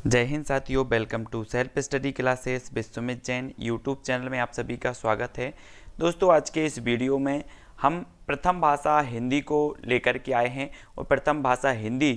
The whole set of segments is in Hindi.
जय हिंद साथियों, welcome to self study classes Vishwamit Jain YouTube channel में आप सभी का स्वागत है। दोस्तों, आज के इस वीडियो में हम प्रथम भाषा हिंदी को लेकर के आए हैं और प्रथम भाषा हिंदी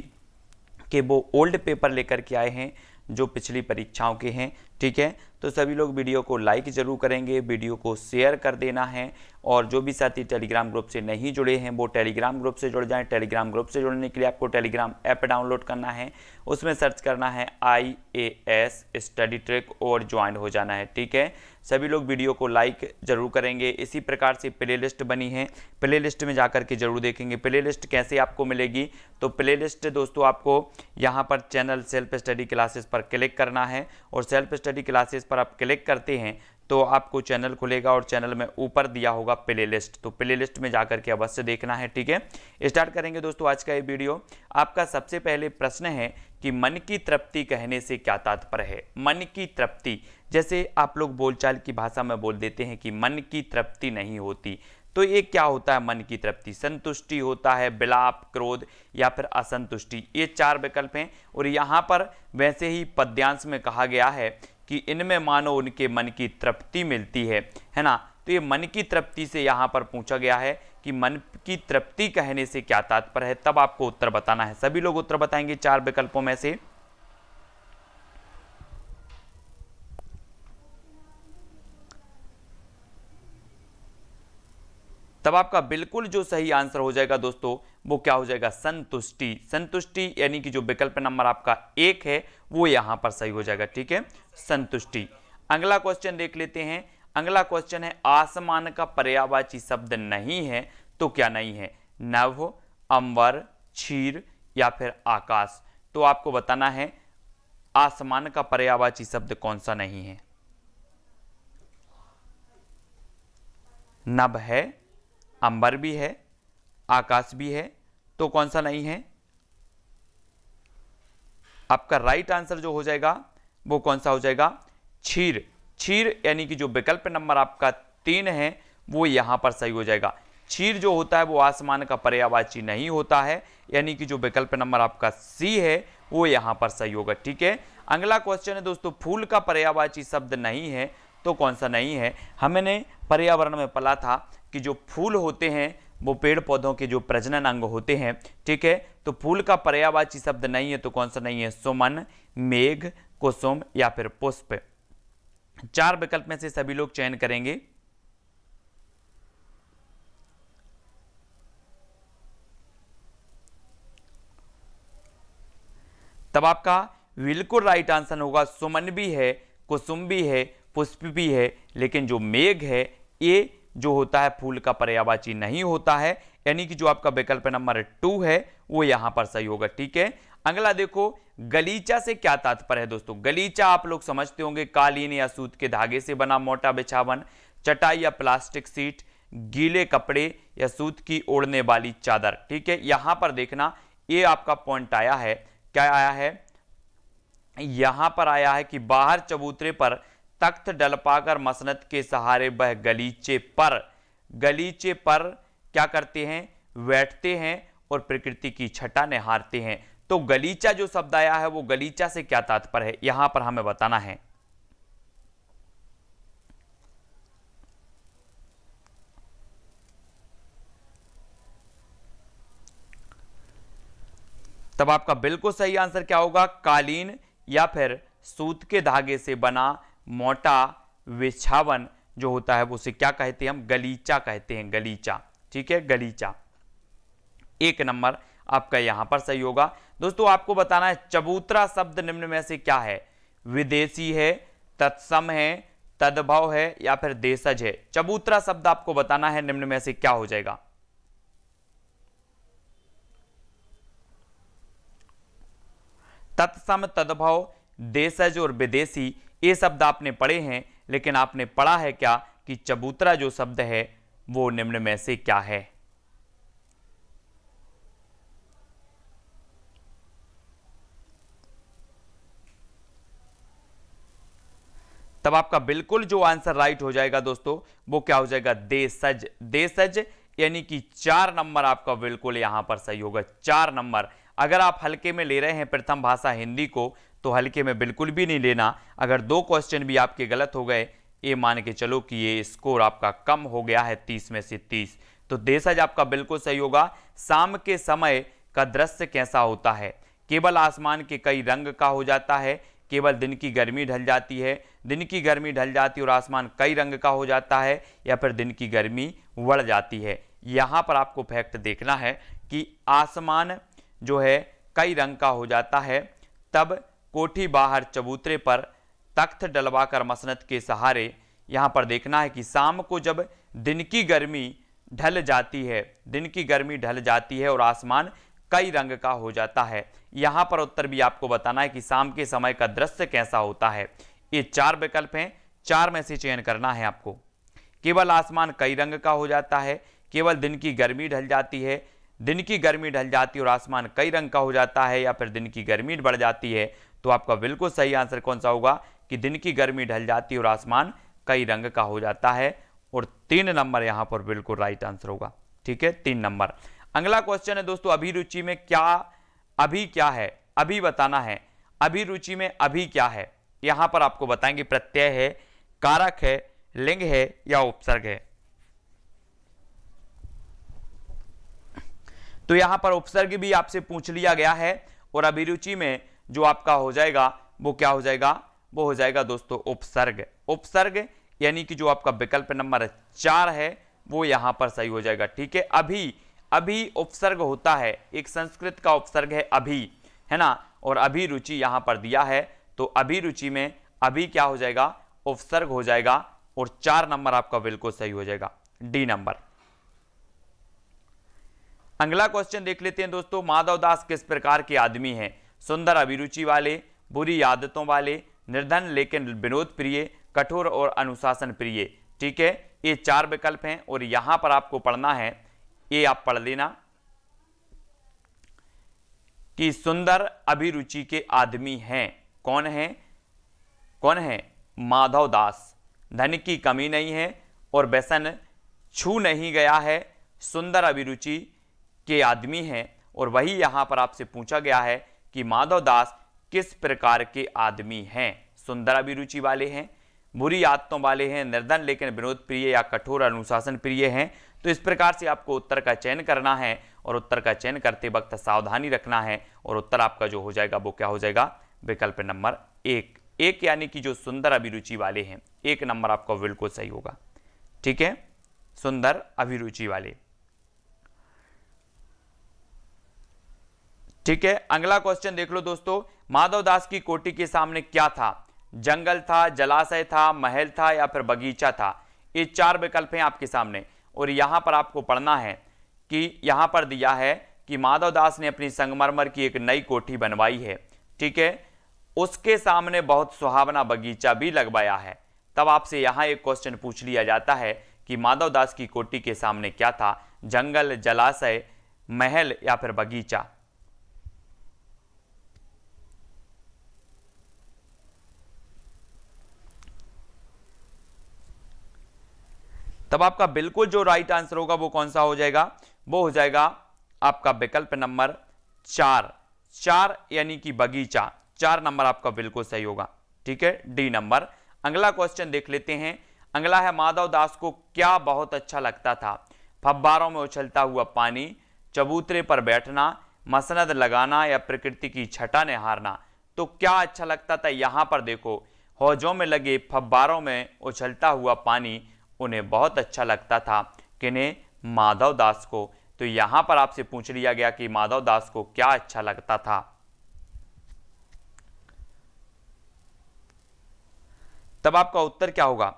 के वो ओल्ड पेपर लेकर के आए हैं जो पिछली परीक्षाओं के हैं। ठीक है, तो सभी लोग वीडियो को लाइक जरूर करेंगे, वीडियो को शेयर कर देना है और जो भी साथी टेलीग्राम ग्रुप से नहीं जुड़े हैं वो टेलीग्राम ग्रुप से जुड़ जाएं। टेलीग्राम ग्रुप से जुड़ने के लिए आपको टेलीग्राम ऐप डाउनलोड करना है, उसमें सर्च करना है IAS स्टडी ट्रैक और ज्वाइन हो जाना है। ठीक है, सभी लोग वीडियो को लाइक जरूर करेंगे। इसी प्रकार से प्लेलिस्ट बनी है, प्लेलिस्ट में जाकर के जरूर देखेंगे। प्लेलिस्ट कैसे आपको मिलेगी, तो प्लेलिस्ट दोस्तों आपको यहाँ पर चैनल सेल्फ स्टडी क्लासेस पर क्लिक करना है और सेल्फ स्टडी क्लासेस पर आप क्लिक करते हैं तो आपको चैनल खुलेगा और चैनल में ऊपर दिया होगा प्लेलिस्ट, तो प्लेलिस्ट में जाकर के अवश्य देखना है। ठीक है, स्टार्ट करेंगे दोस्तों आज का ये वीडियो। आपका सबसे पहले प्रश्न है कि मन की तृप्ति कहने से क्या तात्पर्य है। मन की तृप्ति, जैसे आप लोग बोलचाल की भाषा में बोल देते हैं कि मन की तृप्ति नहीं होती, तो ये क्या होता है मन की तृप्ति? संतुष्टि होता है, विलाप, क्रोध या फिर असंतुष्टि, ये चार विकल्प हैं। और यहाँ पर वैसे ही पद्यांश में कहा गया है कि इनमें मानो उनके मन की तृप्ति मिलती है ना। तो ये मन की तृप्ति से यहाँ पर पूछा गया है कि मन की तृप्ति कहने से क्या तात्पर्य है, तब आपको उत्तर बताना है। सभी लोग उत्तर बताएंगे चार विकल्पों में से। तब आपका बिल्कुल जो सही आंसर हो जाएगा दोस्तों वो क्या हो जाएगा? संतुष्टि। संतुष्टि यानी कि जो विकल्प नंबर आपका 1 है वो यहां पर सही हो जाएगा। ठीक है, संतुष्टि। अगला क्वेश्चन देख लेते हैं। अगला क्वेश्चन है आसमान का पर्यायवाची शब्द नहीं है तो क्या नहीं है? नभ, अंबर, क्षीर या फिर आकाश। तो आपको बताना है आसमान का पर्यायवाची शब्द कौन सा नहीं है। नभ है, अंबर भी है, आकाश भी है, तो कौन सा नहीं है? आपका राइट आंसर जो हो जाएगा वो कौन सा हो जाएगा? क्षीर। क्षीर यानी कि जो विकल्प नंबर आपका 3 है वो यहां पर सही हो जाएगा। क्षीर जो होता है वो आसमान का पर्यायवाची नहीं होता है, यानी कि जो विकल्प नंबर आपका C है वो यहां पर सही होगा। ठीक है, अगला क्वेश्चन है दोस्तों फूल का पर्यायवाची शब्द नहीं है तो कौन सा नहीं है। हमने पर्यावरण में पढ़ा था कि जो फूल होते हैं वो पेड़ पौधों के जो प्रजनन अंग होते हैं। ठीक है, तो फूल का पर्यायवाची शब्द नहीं है तो कौन सा नहीं है? सुमन, मेघ, कुसुम या फिर पुष्प। चार विकल्प में से सभी लोग चयन करेंगे। तब आपका बिल्कुल राइट आंसर होगा सुमन भी है, कुसुम भी है, पुष्प भी है, लेकिन जो मेघ है ये जो होता है फूल का पर्यायवाची नहीं होता है, यानी कि जो आपका विकल्प नंबर 2 है वो यहां पर सही होगा। ठीक है, अगला देखो गलीचा से क्या तात्पर्य है दोस्तों। गलीचा आप लोग समझते होंगे, कालीन या सूत के धागे से बना मोटा बिछावन, चटाई या प्लास्टिक सीट, गीले कपड़े या सूत की ओढ़ने वाली चादर। ठीक है, यहां पर देखना ये आपका पॉइंट आया है, क्या आया है? यहां पर आया है कि बाहर चबूतरे पर तख्त डलपाकर मसनद के सहारे वह गलीचे पर क्या करते हैं? बैठते हैं और प्रकृति की छटा निहारते हैं। तो गलीचा जो शब्द आया है वो गलीचा से क्या तात्पर्य है, यहां पर हमें बताना है। तब आपका बिल्कुल सही आंसर क्या होगा? कालीन या फिर सूत के धागे से बना मोटा बिछावन जो होता है वो उसे क्या कहते हैं? हम गलीचा कहते हैं, गलीचा। ठीक है, गलीचा। 1 नंबर आपका यहां पर सही होगा। दोस्तों आपको बताना है चबूतरा शब्द निम्न में से क्या है? विदेशी है, तत्सम है, तद्भव है या फिर देशज है। चबूतरा शब्द आपको बताना है निम्न में से क्या हो जाएगा। तत्सम, तद्भव, देशज और विदेशी ये शब्द आपने पढ़े हैं, लेकिन आपने पढ़ा है क्या कि चबूतरा जो शब्द है वो निम्न में से क्या है? तब आपका बिल्कुल जो आंसर राइट हो जाएगा दोस्तों वो क्या हो जाएगा? देशज। देशज यानी कि 4 नंबर आपका बिल्कुल यहां पर सही होगा। 4 नंबर। अगर आप हल्के में ले रहे हैं प्रथम भाषा हिंदी को तो हल्के में बिल्कुल भी नहीं लेना। अगर 2 क्वेश्चन भी आपके गलत हो गए, ये मान के चलो कि ये स्कोर आपका कम हो गया है 30 में से 30। तो देशज आपका बिल्कुल सही होगा। शाम के समय का दृश्य कैसा होता है? केवल आसमान के कई रंग का हो जाता है, केवल दिन की गर्मी ढल जाती है, दिन की गर्मी ढल जाती है और आसमान कई रंग का हो जाता है, या फिर दिन की गर्मी बढ़ जाती है। यहाँ पर आपको फैक्ट देखना है कि आसमान जो है कई रंग का हो जाता है, तब कोठी बाहर चबूतरे पर तख्त डलवाकर मसनद के सहारे। यहाँ पर देखना है कि शाम को जब दिन की गर्मी ढल जाती है, दिन की गर्मी ढल जाती है और आसमान कई रंग का हो जाता है। यहाँ पर उत्तर भी आपको बताना है कि शाम के समय का दृश्य कैसा होता है। ये 4 विकल्प हैं, 4 में से चयन करना है आपको। केवल आसमान कई रंग का हो जाता है, केवल दिन की गर्मी ढल जाती है, दिन की गर्मी ढल जाती है और आसमान कई रंग का हो जाता है, या फिर दिन की गर्मी बढ़ जाती है। तो आपका बिल्कुल सही आंसर कौन सा होगा कि दिन की गर्मी ढल जाती है और आसमान कई रंग का हो जाता है। और 3 नंबर यहाँ पर बिल्कुल राइट आंसर होगा। ठीक है, 3 नंबर। अगला क्वेश्चन है दोस्तों, अभिरुचि में अभी क्या है? अभी बताना है। अभिरुचि में अभी क्या है? यहां पर आपको बताएंगे प्रत्यय है, कारक है, लिंग है या उपसर्ग है। तो यहां पर उपसर्ग भी आपसे पूछ लिया गया है और अभिरुचि में जो आपका हो जाएगा वो क्या हो जाएगा? वो हो जाएगा दोस्तों उपसर्ग। उपसर्ग यानी कि जो आपका विकल्प नंबर 4 है वो यहां पर सही हो जाएगा। ठीक है, अभी उपसर्ग होता है, एक संस्कृत का उपसर्ग है अभी, है ना, और अभिरुचि यहां पर दिया है, तो अभिरुचि में अभी क्या हो जाएगा? उपसर्ग हो जाएगा और 4 नंबर आपका बिल्कुल सही हो जाएगा, डी नंबर। अगला क्वेश्चन देख लेते हैं दोस्तों, माधवदास किस प्रकार के आदमी हैं? सुंदर अभिरुचि वाले, बुरी आदतों वाले, निर्धन लेकिन विनोद प्रिय, कठोर और अनुशासन प्रिय। ठीक है, ये 4 विकल्प हैं और यहां पर आपको पढ़ना है, ये आप पढ़ लेना कि सुंदर अभिरुचि के आदमी हैं। कौन है? कौन है? माधवदास। धन की कमी नहीं है और व्यसन छू नहीं गया है, सुंदर अभिरुचि के आदमी हैं। और वही यहां पर आपसे पूछा गया है कि माधवदास किस प्रकार के आदमी हैं? सुंदर अभिरुचि वाले हैं, बुरी आदतों वाले हैं, निर्धन लेकिन विनोद प्रिय या कठोर अनुशासन प्रिय हैं। तो इस प्रकार से आपको उत्तर का चयन करना है और उत्तर का चयन करते वक्त सावधानी रखना है और उत्तर आपका जो हो जाएगा वो क्या हो जाएगा? विकल्प नंबर 1 यानी कि जो सुंदर अभिरुचि वाले हैं, 1 नंबर आपका बिल्कुल सही होगा। ठीक है, सुंदर अभिरुचि वाले। ठीक है, अगला क्वेश्चन देख लो दोस्तों, माधवदास की कोठी के सामने क्या था? जंगल था, जलाशय था, महल था या फिर बगीचा था। ये 4 विकल्प हैं आपके सामने और यहां पर आपको पढ़ना है कि यहां पर दिया है कि माधवदास ने अपनी संगमरमर की एक नई कोठी बनवाई है। ठीक है, उसके सामने बहुत सुहावना बगीचा भी लगवाया है। तब आपसे यहां एक क्वेश्चन पूछ लिया जाता है कि माधवदास की कोठी के सामने क्या था? जंगल, जलाशय, महल या फिर बगीचा। तब आपका बिल्कुल जो राइट आंसर होगा वो कौन सा हो जाएगा? वो हो जाएगा आपका विकल्प नंबर 4 यानी कि बगीचा। 4 नंबर आपका बिल्कुल सही होगा। ठीक है, डी नंबर। अगला क्वेश्चन देख लेते हैं। अगला है, माधवदास को क्या बहुत अच्छा लगता था? फव्वारों में उछलता हुआ पानी, चबूतरे पर बैठना, मसनद लगाना या प्रकृति की छटा निहारना। तो क्या अच्छा लगता था? यहां पर देखो, हौजों में लगे फव्वारों में उछलता हुआ पानी उन्हें बहुत अच्छा लगता था। किन्हें? माधवदास को। तो यहां पर आपसे पूछ लिया गया कि माधवदास को क्या अच्छा लगता था। तब आपका उत्तर क्या होगा?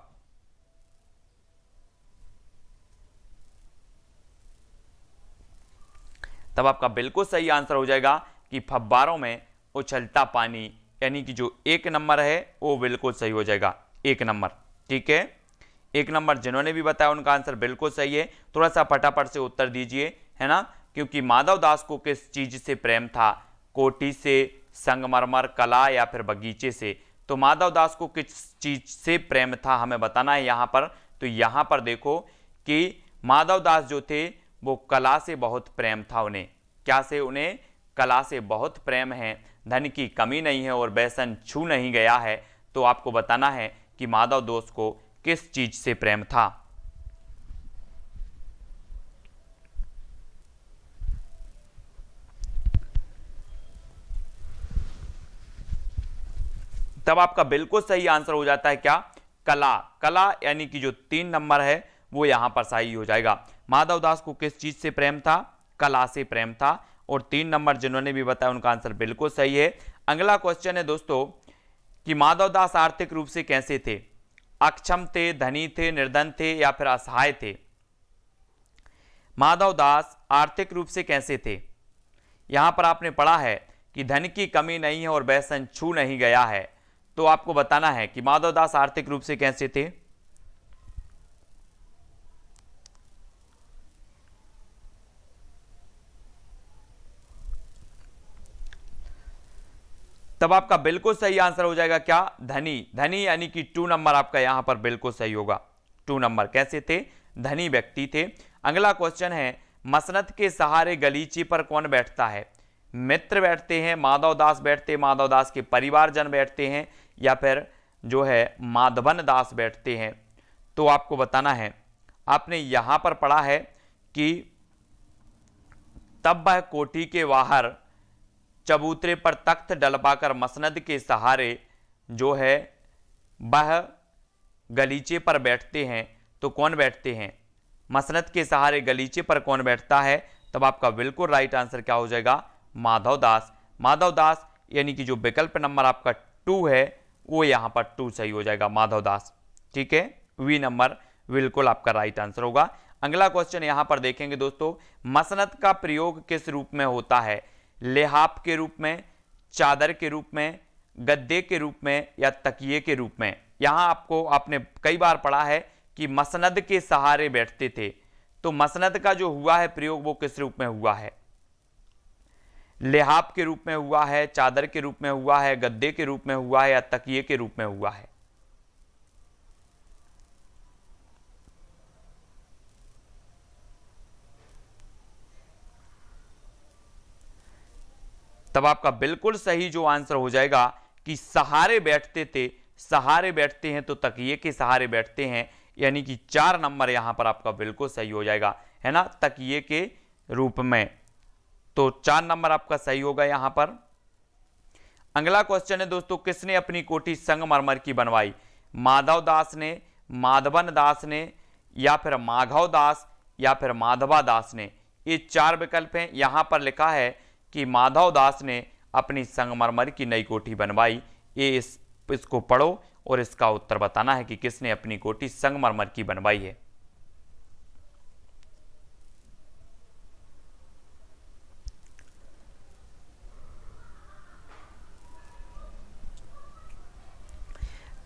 तब आपका बिल्कुल सही आंसर हो जाएगा कि फव्वारों में उछलता पानी, यानी कि जो 1 नंबर है वो बिल्कुल सही हो जाएगा, 1 नंबर। ठीक है, 1 नंबर जिन्होंने भी बताया उनका आंसर बिल्कुल सही है। थोड़ा सा फटाफट से उत्तर दीजिए, है ना, क्योंकि माधवदास को किस चीज से प्रेम था? कोठी से, संगमरमर, कला या फिर बगीचे से। तो माधवदास को किस चीज से प्रेम था हमें बताना है यहां पर। तो यहां पर देखो कि माधवदास जो थे वो कला से बहुत प्रेम था उन्हें। क्या से? उन्हें कला से बहुत प्रेम है। धन की कमी नहीं है और व्यसन छू नहीं गया है, तो आपको बताना है कि माधव दास को किस चीज से प्रेम था। तब आपका बिल्कुल सही आंसर हो जाता है क्या, कला। कला यानी कि जो 3 नंबर है वो यहां पर सही हो जाएगा। माधव दास को किस चीज से प्रेम था, कला से प्रेम था। और 3 नंबर जिन्होंने भी बताया उनका आंसर बिल्कुल सही है। अगला क्वेश्चन है दोस्तों कि माधव दास आर्थिक रूप से कैसे थे, अक्षम थे, धनी थे, निर्धन थे या फिर असहाय थे। माधव दास आर्थिक रूप से कैसे थे, यहां पर आपने पढ़ा है कि धन की कमी नहीं है और व्यसन छू नहीं गया है, तो आपको बताना है कि माधव दास आर्थिक रूप से कैसे थे। तब आपका बिल्कुल सही आंसर हो जाएगा क्या, धनी। धनी यानी कि 2 नंबर आपका यहां पर बिल्कुल सही होगा। 2 नंबर कैसे थे, धनी व्यक्ति थे। अगला क्वेश्चन है मसनद के सहारे गलीचे पर कौन बैठता है। मित्र बैठते हैं, माधव दास बैठते, माधव दास के परिवारजन बैठते हैं या फिर जो है माधवन दास बैठते हैं। तो आपको बताना है, आपने यहां पर पढ़ा है कि तब वह कोठी के बाहर चबूतरे पर तख्त डलवाकर मसनद के सहारे जो है वह गलीचे पर बैठते हैं। तो कौन बैठते हैं, मसनद के सहारे गलीचे पर कौन बैठता है। तब आपका बिल्कुल राइट आंसर क्या हो जाएगा, माधव दास। माधव दास यानी कि जो विकल्प नंबर आपका 2 है वो यहां पर 2 सही हो जाएगा, माधव दास। ठीक है, वी नंबर बिल्कुल आपका राइट आंसर होगा। अगला क्वेश्चन यहां पर देखेंगे दोस्तों, मसनद का प्रयोग किस रूप में होता है, लिहाफ के रूप में, चादर के रूप में, गद्दे के रूप में या तकिए के रूप में। यहां आपने कई बार पढ़ा है कि मसनद के सहारे बैठते थे, तो मसनद का जो हुआ है प्रयोग वो किस रूप में हुआ है, लिहाफ के रूप में हुआ है, चादर के रूप में हुआ है, गद्दे के रूप में हुआ है या तकिए के रूप में हुआ है। तब आपका बिल्कुल सही जो आंसर हो जाएगा कि सहारे बैठते थे। सहारे बैठते हैं तो तकिए के सहारे बैठते हैं, यानी कि 4 नंबर यहां पर आपका बिल्कुल सही हो जाएगा, है ना, तकिए के रूप में। तो 4 नंबर आपका सही होगा यहां पर। अगला क्वेश्चन है दोस्तों, किसने अपनी कोठी संगमरमर की बनवाई, माधव दास ने, माधवन दास ने या फिर माधव दास या फिर माधवा दास ने। ये 4 विकल्प हैं। यहां पर लिखा है कि माधव दास ने अपनी संगमरमर की नई कोठी बनवाई। ये इसको पढ़ो और इसका उत्तर बताना है कि किसने अपनी कोठी संगमरमर की बनवाई है।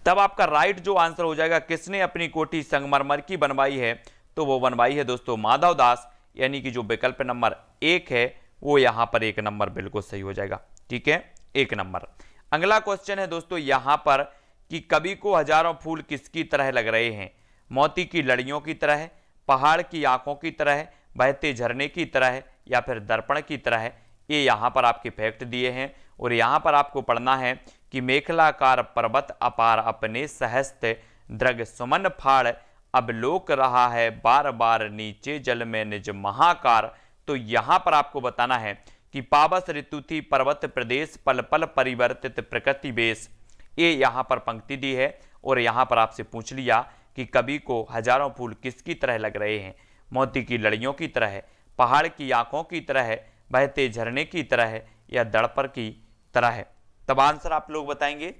तब आपका राइट जो आंसर हो जाएगा, किसने अपनी कोठी संगमरमर की बनवाई है, तो वो बनवाई है दोस्तों माधव दास, यानी कि जो विकल्प नंबर 1 है वो यहां पर 1 नंबर बिल्कुल सही हो जाएगा। ठीक है, 1 नंबर। अगला क्वेश्चन है दोस्तों यहां पर कि कवि को हजारों फूल किसकी तरह लग रहे हैं, मोती की लड़ियों की तरह, पहाड़ की आंखों की तरह, बहते झरने की तरह या फिर दर्पण की तरह। ये यहां पर आपके फैक्ट दिए हैं और यहां पर आपको पढ़ना है कि मेखलाकार पर्वत अपार अपने सहस्त द्रग सुमन फाड़, अब लोक रहा है बार बार नीचे जल में निज महाकार। तो यहां पर आपको बताना है कि पावस ऋतु थी पर्वत प्रदेश, पल पल परिवर्तित प्रकृति बेस। ये यहां पर पंक्ति दी है और यहां पर आपसे पूछ लिया कि कवि को हजारों फूल किसकी तरह लग रहे हैं, मोती की लड़ियों की तरह, पहाड़ की आंखों की तरह, बहते झरने की तरह या दर्पण की तरह। तब आंसर आप लोग बताएंगे।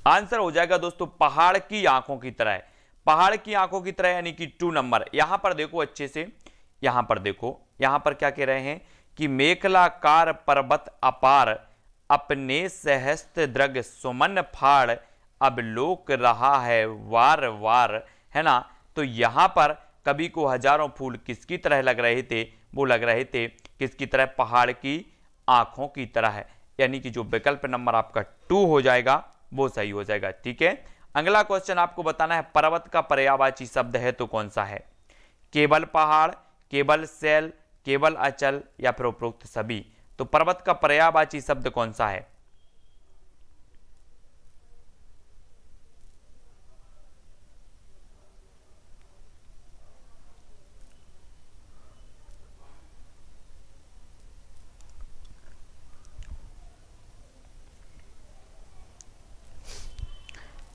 आंसर हो जाएगा दोस्तों पहाड़ की आंखों की तरह। पहाड़ की आंखों की तरह यानी कि 2 नंबर। यहां पर देखो अच्छे से, यहां पर देखो, यहां पर क्या कह रहे हैं कि मेखलाकार पर्वत अपार अपने सहस्त्र द्रग सुमन फाड़, अब लोक रहा है वार वार, है ना। तो यहां पर कवि को हजारों फूल किसकी तरह लग रहे थे, वो लग रहे थे किसकी तरह, पहाड़ की आंखों की तरह है, यानी कि जो विकल्प नंबर आपका 2 हो जाएगा वो सही हो जाएगा। ठीक है, अगला क्वेश्चन आपको बताना है पर्वत का पर्यायवाची शब्द है तो कौन सा है? केवल पहाड़, केवल शैल, केवल अचल या फिर उपरोक्त सभी। तो पर्वत का पर्यायवाची शब्द कौन सा है?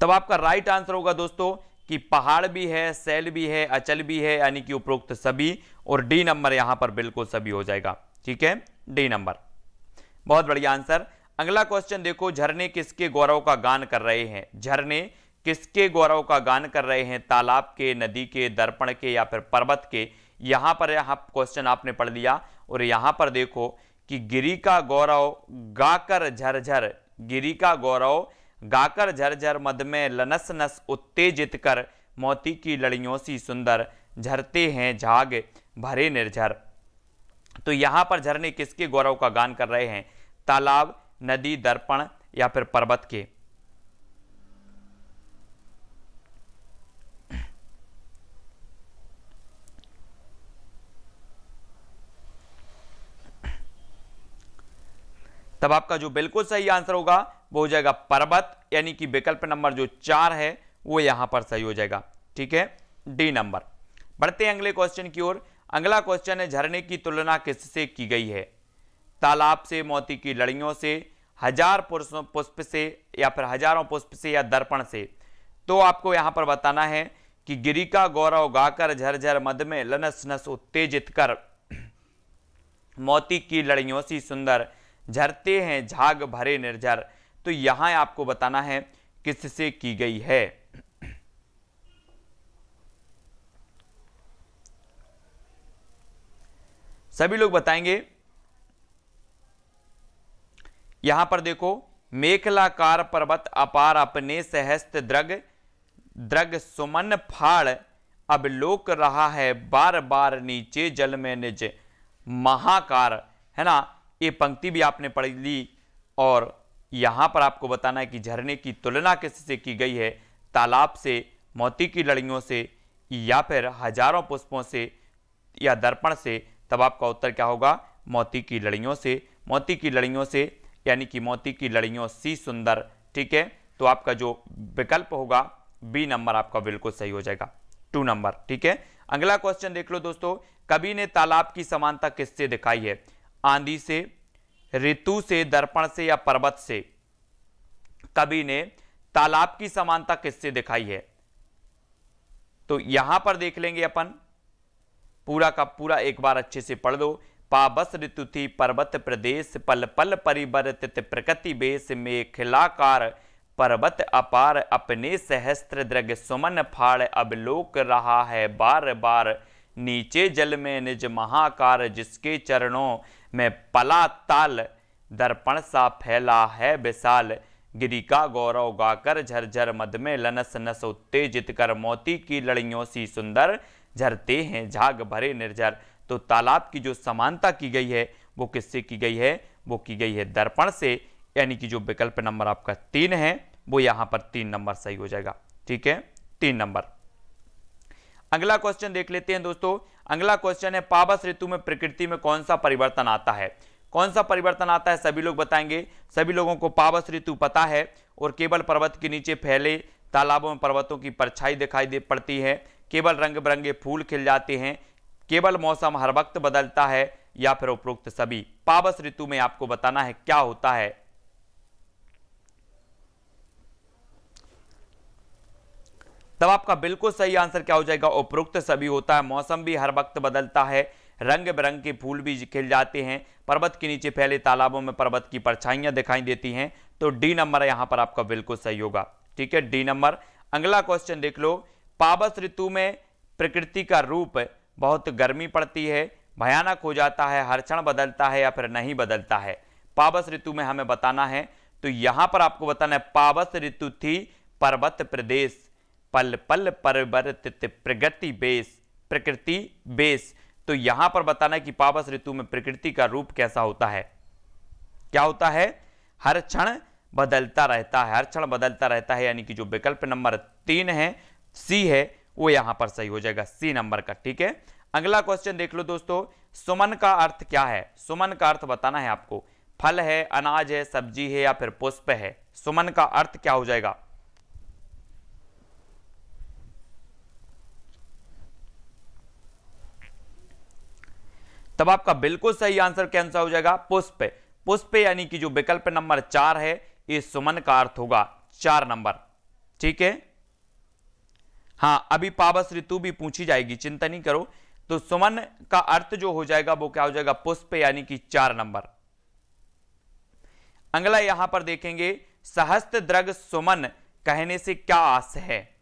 तब आपका राइट आंसर होगा दोस्तों कि पहाड़ भी है, शैल भी है, अचल भी है, यानी कि उपरोक्त सभी, और डी नंबर यहां पर बिल्कुल सभी हो जाएगा। ठीक है, डी नंबर, बहुत बढ़िया आंसर। अगला क्वेश्चन देखो, झरने किसके गौरव का गान कर रहे हैं? झरने किसके गौरव का गान कर रहे हैं? तालाब के, नदी के, दर्पण के या फिर पर्वत के? यहां पर क्वेश्चन आपने पढ़ लिया, और यहां पर देखो कि गिरी का गौरव गाकर झरझर, गिरी का गौरव गाकर झरझर मद में लनस नस उत्तेजित कर, मोती की लड़ियों सी सुंदर, झरते हैं झाग भरे निर्झर। तो यहां पर झरने किसके गौरव का गान कर रहे हैं? तालाब, नदी, दर्पण या फिर पर्वत के? तब आपका जो बिल्कुल सही आंसर होगा वो हो जाएगा पर्वत, यानी कि विकल्प नंबर जो 4 है वो यहां पर सही हो जाएगा। ठीक है, डी नंबर। बढ़ते हैं अगले क्वेश्चन की ओर। अगला क्वेश्चन है, झरने की तुलना किससे की गई है? तालाब से, मोती की लड़ियों से, हजार पुष्प से या फिर हजारों पुष्प से या दर्पण से? तो आपको यहां पर बताना है कि गिरी का गौरव गाकर झरझर मद में लनस नस उत्तेजित कर, मोती की लड़ियों सी सुंदर, झरते हैं झाग भरे निर्झर। तो यहां आपको बताना है किससे की गई है। सभी लोग बताएंगे। यहां पर देखो, मेखलाकार पर्वत अपार अपने सहस्त्र द्रग द्रग सुमन फाड़, अब लोक रहा है बार बार नीचे जल में निज महाकार, है ना। ये पंक्ति भी आपने पढ़ ली, और यहां पर आपको बताना है कि झरने की तुलना किससे की गई है? तालाब से, मोती की लड़ियों से या फिर हजारों पुष्पों से या दर्पण से? तब आपका उत्तर क्या होगा? मोती की लड़ियों से, मोती की लड़ियों से, यानी कि मोती की लड़ियों सी सुंदर। ठीक है, तो आपका जो विकल्प होगा बी नंबर आपका बिल्कुल सही हो जाएगा, 2 नंबर। ठीक है, अगला क्वेश्चन देख लो दोस्तों, कवि ने तालाब की समानता किससे दिखाई है? आंधी से, ऋतु से, दर्पण से या पर्वत से? कवि ने तालाब की समानता किससे दिखाई है? तो यहां पर देख लेंगे अपन, पूरा का पूरा एक बार अच्छे से पढ़ दो। पाबस ऋतु थी पर्वत प्रदेश, पल पल परिवर्तित प्रकृति बेश, मेखलाकार पर्वत अपार अपने सहस्त्र द्रग सुमन फाड़, अब लोक रहा है बार बार नीचे जल में निज महाकार, जिसके चरणों में पला ताल, दर्पण सा फैला है विशाल, गिरी का गौरव गाकर झरझर मद में लनस नस उत्तेजित कर, मोती की लड़ियों सी सुंदर, झरते हैं झाग भरे निर्झर। तो तालाब की जो समानता की गई है वो किससे की गई है? वो की गई है दर्पण से, यानी कि जो विकल्प नंबर आपका 3 है वो यहां पर 3 नंबर सही हो जाएगा। ठीक है, 3 नंबर। अगला क्वेश्चन देख लेते हैं दोस्तों। अगला क्वेश्चन है, पावस ऋतु में प्रकृति में कौन सा परिवर्तन आता है? कौन सा परिवर्तन आता है? सभी लोग बताएंगे। सभी लोगों को पावस ऋतु पता है, और केवल पर्वत के नीचे फैले तालाबों में पर्वतों की परछाई दिखाई दे पड़ती है, केवल रंग बिरंगे फूल खिल जाते हैं, केवल मौसम हर वक्त बदलता है, या फिर उपरोक्त सभी? पावस ऋतु में आपको बताना है क्या होता है। तब आपका बिल्कुल सही आंसर क्या हो जाएगा? उपरोक्त सभी होता है। मौसम भी हर वक्त बदलता है, रंग बिरंग के फूल भी खिल जाते हैं, पर्वत के नीचे फैले तालाबों में पर्वत की परछाइयां दिखाई देती हैं। तो डी नंबर यहां पर आपका बिल्कुल सही होगा। ठीक है, डी नंबर। अगला क्वेश्चन देख लो, पावस ऋतु में प्रकृति का रूप बहुत गर्मी पड़ती है, भयानक हो जाता है, हर क्षण बदलता है या फिर नहीं बदलता है? पावस ऋतु में हमें बताना है। तो यहां पर आपको बताना है, पावस ऋतु थी पर्वत प्रदेश, पल पल परिवर्तित प्रकृति बेश, प्रकृति बेश। तो यहां पर बताना है कि पावस ऋतु में प्रकृति का रूप कैसा होता है। क्या होता है? हर क्षण बदलता रहता है, हर क्षण बदलता रहता है, यानी कि जो विकल्प नंबर 3 है, सी है, वो यहां पर सही हो जाएगा, सी नंबर का। ठीक है, अगला क्वेश्चन देख लो दोस्तों, सुमन का अर्थ क्या है? सुमन का अर्थ बताना है आपको। फल है, अनाज है, सब्जी है या फिर पुष्प है? सुमन का अर्थ क्या हो जाएगा? तब आपका बिल्कुल सही आंसर क्या आंसर हो जाएगा? पुष्प। पुष्प यानी कि जो विकल्प नंबर 4 है, ये सुमन का अर्थ होगा, 4 नंबर। ठीक है, हां अभी पावस ऋतु भी पूछी जाएगी, चिंता नहीं करो। तो सुमन का अर्थ जो हो जाएगा वो क्या हो जाएगा? पुष्प, यानी कि 4 नंबर। अगला यहां पर देखेंगे, सहस्त्रदृग सुमन कहने से क्या आशय है?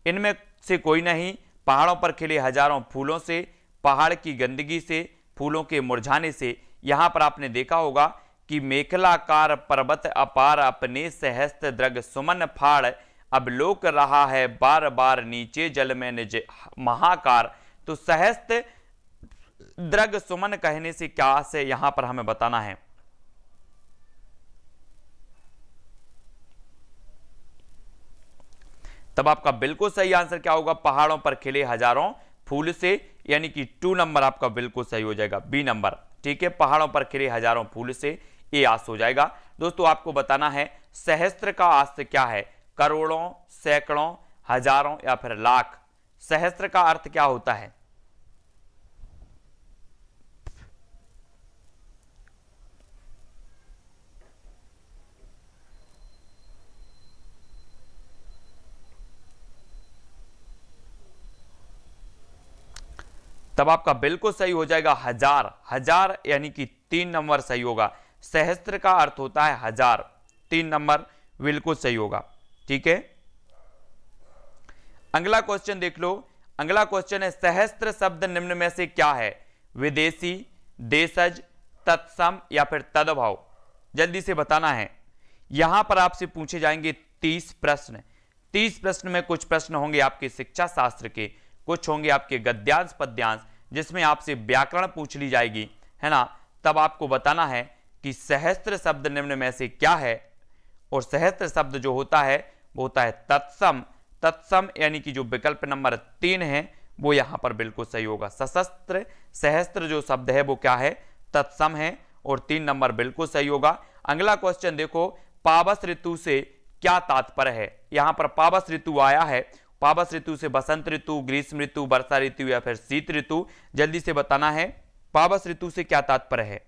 इनमें से कोई नहीं, पहाड़ों पर खिले हजारों फूलों से, पहाड़ की गंदगी से, फूलों के मुरझाने से। यहां पर आपने देखा होगा कि मेखलाकार पर्वत अपार अपने सहस्त्रदृग सुमन फाड़, अब लोक रहा है बार बार नीचे जल में निज महाकार। तो सहस्त्रदृग सुमन कहने से क्या आशय यहां पर हमें बताना है। तब आपका बिल्कुल सही आंसर क्या होगा? पहाड़ों पर खिले हजारों फूल से, यानी कि 2 नंबर आपका बिल्कुल सही हो जाएगा, बी नंबर। ठीक है, पहाड़ों पर खिले हजारों फूल से, ये आस हो जाएगा। दोस्तों आपको बताना है सहस्त्र का अर्थ क्या है? करोड़ों, सैकड़ों, हजारों या फिर लाख? सहस्त्र का अर्थ क्या होता है? तब आपका बिल्कुल सही हो जाएगा हजार। हजार यानी कि 3 नंबर सही होगा। सहस्त्र का अर्थ होता है हजार, 3 नंबर बिल्कुल सही होगा। ठीक है, अगला क्वेश्चन देख लो। अगला क्वेश्चन है, सहस्त्र शब्द निम्न में से क्या है? विदेशी, देशज, तत्सम या फिर तद्भव? जल्दी से बताना है। यहां पर आपसे पूछे जाएंगे 30 प्रश्न। 30 प्रश्न में कुछ प्रश्न होंगे आपके शिक्षा शास्त्र के, कुछ होंगे आपके गद्यांश पद्यांश, जिसमें आपसे व्याकरण पूछ ली जाएगी, है ना। तब आपको बताना है कि सहस्त्र शब्द निम्न में से क्या है। और सहस्त्र शब्द जो होता है वो होता है तत्सम। तत्सम यानी कि जो विकल्प नंबर 3 है वो यहां पर बिल्कुल सही होगा। सशस्त्र सहस्त्र जो शब्द है वो क्या है? तत्सम है, और 3 नंबर बिल्कुल सही होगा। अगला क्वेश्चन देखो, पावस ऋतु से क्या तात्पर्य है? यहां पर पावस ऋतु आया है, पावस ऋतु से बसंत ऋतु, ग्रीष्म ऋतु, वर्षा ऋतु या फिर शीत ऋतु? जल्दी से बताना है, पावस ऋतु से क्या तात्पर्य है?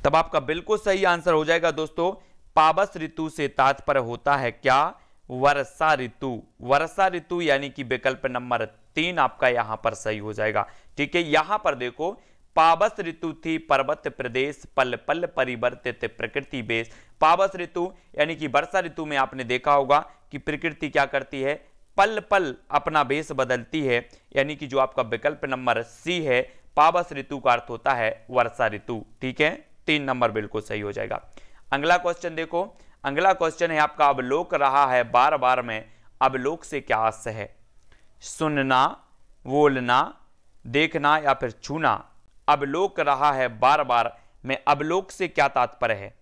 तब आपका बिल्कुल सही आंसर हो जाएगा दोस्तों, पावस ऋतु से तात्पर्य होता है क्या? वर्षा ऋतु। वर्षा ऋतु यानी कि विकल्प नंबर 3 आपका यहां पर सही हो जाएगा। ठीक है, यहां पर देखो, पावस ऋतु थी पर्वत प्रदेश, पल पल परिवर्तित प्रकृति बेस। पावस ऋतु यानी कि वर्षा ऋतु में आपने देखा होगा कि प्रकृति क्या करती है? पल पल अपना बेस बदलती है, यानी कि जो आपका विकल्प नंबर सी है, पावस ऋतु का अर्थ होता है वर्षा ऋतु। ठीक है, 3 नंबर बिल्कुल सही हो जाएगा। अगला क्वेश्चन देखो, अगला क्वेश्चन है आपका, अवलोक रहा है बार बार में, अवलोक से क्या आशय है? सुनना, बोलना, देखना या फिर छूना? अवलोक रहा है बार बार में, अवलोक से क्या तात्पर्य है?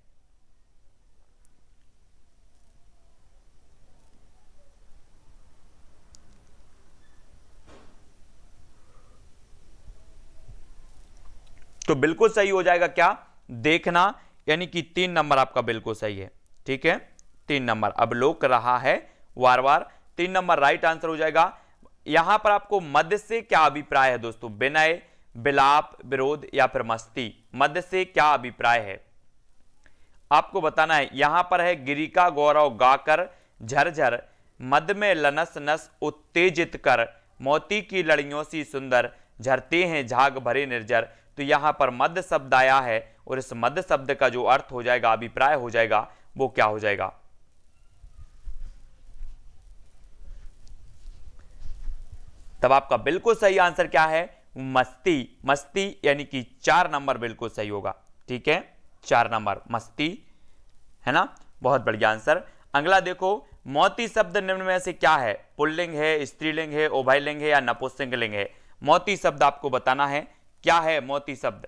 तो बिल्कुल सही हो जाएगा क्या? देखना, यानी कि 3 नंबर आपका बिल्कुल सही है। ठीक है, 3 नंबर अवलोक रहा है बार बार, 3 नंबर राइट आंसर हो जाएगा। यहां पर आपको मध्य से क्या अभिप्राय है दोस्तों? विनय, विलाप, विरोध या फिर मस्ती? मध्य से क्या अभिप्राय है आपको बताना है। यहां पर है, गिरी का गौरव गाकर झरझर, मध्य में लनस नस उत्तेजित कर, मोती की लड़ियों सी सुंदर, झरते हैं झाग भरे निर्जर। तो यहां पर मध्य शब्द आया है, और इस मध्य शब्द का जो अर्थ हो जाएगा, अभिप्राय हो जाएगा, वो क्या हो जाएगा? तब आपका बिल्कुल सही आंसर क्या है, मस्ती। मस्ती यानी कि 4 नंबर बिल्कुल सही होगा। ठीक है, 4 नंबर मस्ती, है ना। बहुत बढ़िया आंसर। अगला देखो, मोती शब्द निम्न में से क्या है, पुल्लिंग है, स्त्रीलिंग है, उभयलिंग है या नपुंसकलिंग है। मोती शब्द आपको बताना है, क्या है मोती शब्द।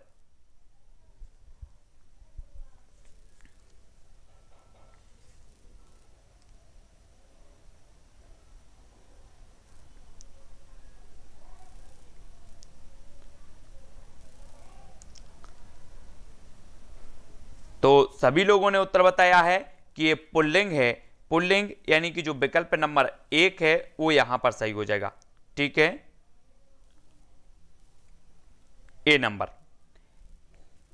तो सभी लोगों ने उत्तर बताया है कि ये पुल्लिंग है। पुल्लिंग यानी कि जो विकल्प नंबर 1 है वो यहां पर सही हो जाएगा। ठीक है, ए नंबर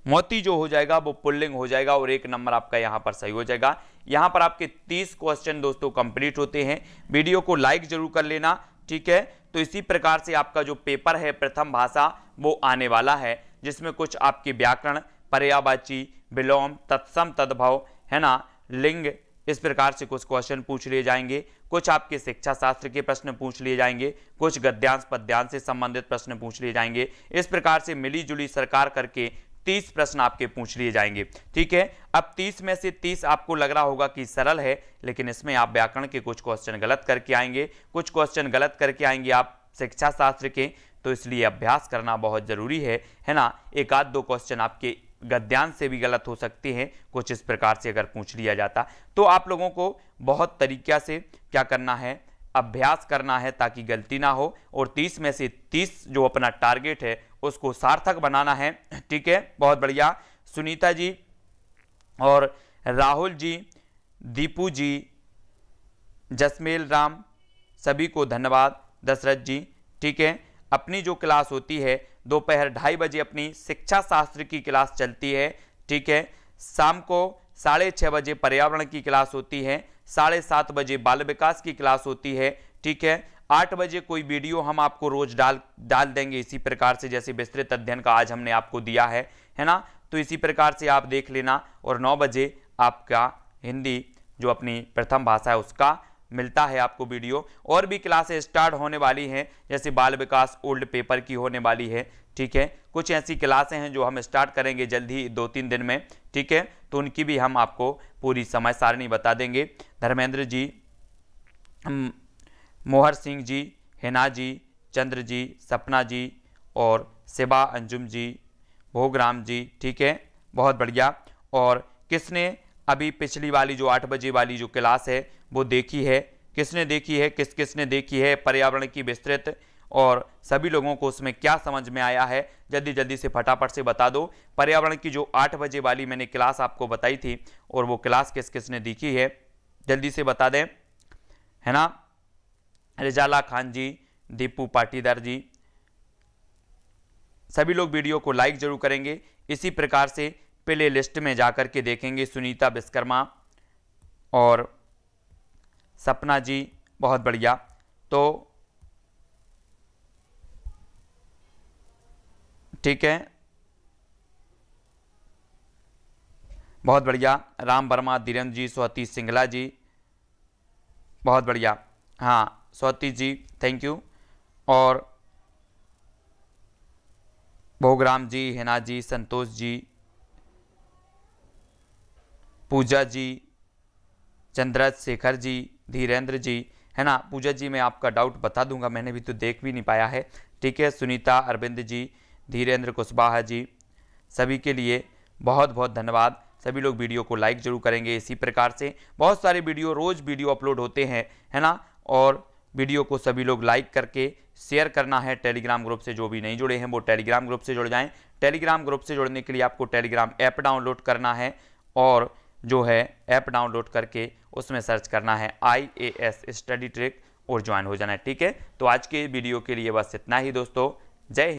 मोती जो हो जाएगा वो पुल्लिंग हो जाएगा और 1 नंबर आपका यहां पर सही हो जाएगा। यहां पर आपके 30 क्वेश्चन दोस्तों कंप्लीट होते हैं। वीडियो को लाइक जरूर कर लेना। ठीक है, तो इसी प्रकार से आपका जो पेपर है प्रथम भाषा वो आने वाला है, जिसमें कुछ आपके व्याकरण, पर्यायवाची, विलोम, तत्सम, तद्भव, है ना, लिंग, इस प्रकार से कुछ क्वेश्चन पूछ लिए जाएंगे। कुछ आपके शिक्षा शास्त्र के प्रश्न पूछ लिए जाएंगे, कुछ गद्यांश पद्यांश से संबंधित प्रश्न पूछ लिए जाएंगे। इस प्रकार से मिली जुली सरकार करके 30 प्रश्न आपके पूछ लिए जाएंगे। ठीक है, अब 30 में से 30 आपको लग रहा होगा कि सरल है, लेकिन इसमें आप व्याकरण के कुछ क्वेश्चन गलत करके आएंगे, कुछ क्वेश्चन गलत करके आएंगे आप शिक्षा शास्त्र के, तो इसलिए अभ्यास करना बहुत जरूरी है ना। एक आध 2 क्वेश्चन आपके गद्यांश से भी गलत हो सकते हैं, कुछ इस प्रकार से अगर पूछ लिया जाता। तो आप लोगों को बहुत तरीक़ा से क्या करना है, अभ्यास करना है ताकि गलती ना हो, और 30 में से 30 जो अपना टारगेट है उसको सार्थक बनाना है। ठीक है, बहुत बढ़िया। सुनीता जी और राहुल जी, दीपू जी, जसमेल राम, सभी को धन्यवाद। दशरथ जी, ठीक है, अपनी जो क्लास होती है दोपहर 2:30 बजे अपनी शिक्षा शास्त्र की क्लास चलती है। ठीक है, शाम को 6:30 बजे पर्यावरण की क्लास होती है, 7:30 बजे बाल विकास की क्लास होती है। ठीक है, 8 बजे कोई वीडियो हम आपको रोज डाल देंगे इसी प्रकार से, जैसे विस्तृत अध्ययन का आज हमने आपको दिया है ना, तो इसी प्रकार से आप देख लेना। और 9 बजे आपका हिंदी जो अपनी प्रथम भाषा है उसका मिलता है आपको वीडियो। और भी क्लासें स्टार्ट होने वाली हैं, जैसे बाल विकास ओल्ड पेपर की होने वाली है। ठीक है, कुछ ऐसी क्लासें हैं जो हम स्टार्ट करेंगे जल्द ही 2-3 दिन में। ठीक है, तो उनकी भी हम आपको पूरी समय सारणी बता देंगे। धर्मेंद्र जी, मोहर सिंह जी, हिना जी, चंद्र जी, सपना जी और शिवा अंजुम जी, भोगराम जी। ठीक है, बहुत बढ़िया। और किसने अभी पिछली वाली जो 8 बजे वाली जो क्लास है वो देखी है, किसने देखी है, किसने देखी है पर्यावरण की विस्तृत, और सभी लोगों को उसमें क्या समझ में आया है, जल्दी जल्दी से फटाफट से बता दो। पर्यावरण की जो 8 बजे वाली मैंने क्लास आपको बताई थी और वो क्लास किसने देखी है जल्दी से बता दें, है ना। रिजाला खान जी, दीपू पाटीदार जी, सभी लोग वीडियो को लाइक जरूर करेंगे। इसी प्रकार से प्ले लिस्ट में जाकर के देखेंगे। सुनीता विश्वकर्मा और सपना जी, बहुत बढ़िया। तो ठीक है, बहुत बढ़िया। राम वर्मा, धीरेन्द्र जी, स्वाति सिंगला जी, बहुत बढ़िया। हाँ स्वाति जी, थैंक यू। और भोगराम जी, हिना जी, संतोष जी, पूजा जी, चंद्रज शेखर जी, धीरेन्द्र जी, है ना। पूजा जी मैं आपका डाउट बता दूंगा, मैंने भी तो देख भी नहीं पाया है। ठीक है, सुनीता, अरविंद जी, धीरेन्द्र कुशवाहा जी, सभी के लिए बहुत बहुत धन्यवाद। सभी लोग वीडियो को लाइक जरूर करेंगे। इसी प्रकार से बहुत सारे वीडियो रोज़ वीडियो अपलोड होते हैं, है ना। और वीडियो को सभी लोग लाइक करके शेयर करना है। टेलीग्राम ग्रुप से जो भी नहीं जुड़े हैं वो टेलीग्राम ग्रुप से जुड़ जाएं। टेलीग्राम ग्रुप से जुड़ने के लिए आपको टेलीग्राम ऐप डाउनलोड करना है, और जो है ऐप डाउनलोड करके उसमें सर्च करना है IAS स्टडी ट्रिक और ज्वाइन हो जाना है। ठीक है, तो आज के वीडियो के लिए बस इतना ही दोस्तों। जय हिंद।